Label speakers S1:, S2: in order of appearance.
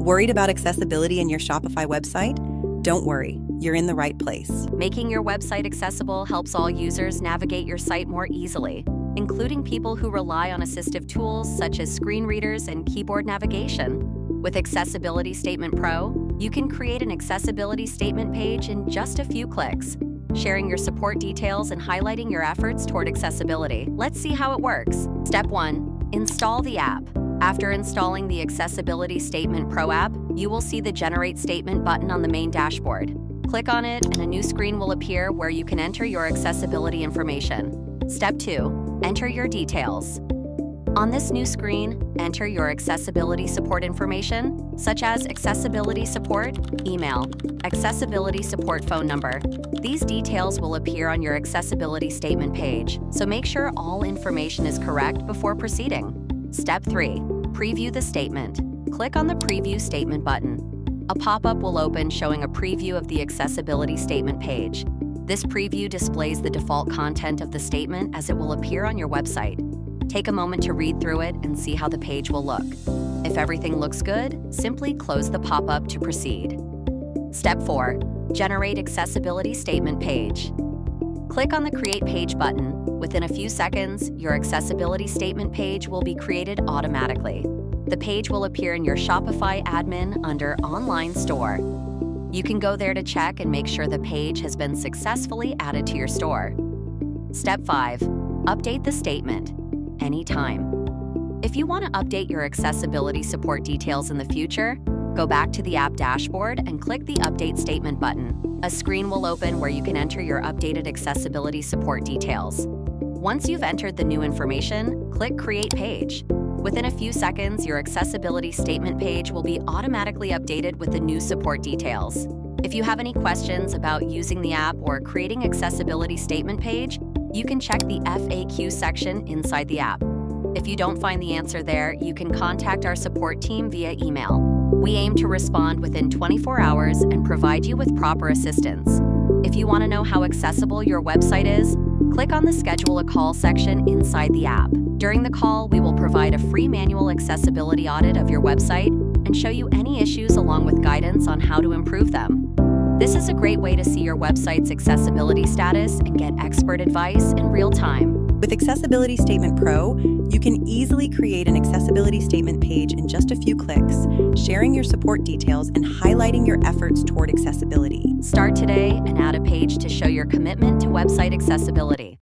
S1: Worried about accessibility in your Shopify website? Don't worry, you're in the right place.
S2: Making your website accessible helps all users navigate your site more easily, including people who rely on assistive tools such as screen readers and keyboard navigation. With Accessibility Statement Pro, you can create an accessibility statement page in just a few clicks, sharing your support details and highlighting your efforts toward accessibility. Let's see how it works. Step 1. Install the app. After installing the Accessibility Statement Pro app, you will see the Generate Statement button on the main dashboard. Click on it and a new screen will appear where you can enter your accessibility information. Step 2. Enter your details. On this new screen, enter your accessibility support information, such as accessibility support, email, accessibility support phone number. These details will appear on your accessibility statement page, so make sure all information is correct before proceeding. Step 3. Preview the statement. Click on the Preview Statement button. A pop-up will open showing a preview of the accessibility statement page. This preview displays the default content of the statement as it will appear on your website. Take a moment to read through it and see how the page will look. If everything looks good, simply close the pop-up to proceed. Step 4. Generate Accessibility Statement Page. Click on the Create Page button. Within a few seconds, your accessibility statement page will be created automatically. The page will appear in your Shopify admin under Online Store. You can go there to check and make sure the page has been successfully added to your store. Step 5. Update the statement. Anytime. If you want to update your accessibility support details in the future, go back to the app dashboard and click the Update Statement button. A screen will open where you can enter your updated accessibility support details. Once you've entered the new information, click Create Page. Within a few seconds, your accessibility statement page will be automatically updated with the new support details. If you have any questions about using the app or creating accessibility statement page, you can check the FAQ section inside the app. If you don't find the answer there, you can contact our support team via email. We aim to respond within 24 hours and provide you with proper assistance. If you want to know how accessible your website is, click on the Schedule a Call section inside the app. During the call, we will provide a free manual accessibility audit of your website and show you any issues along with guidance on how to improve them. This is a great way to see your website's accessibility status and get expert advice in real time.
S1: With Accessibility Statement Pro, you can easily create an accessibility statement page in just a few clicks, sharing your support details and highlighting your efforts toward accessibility.
S2: Start today and add a page to show your commitment to website accessibility.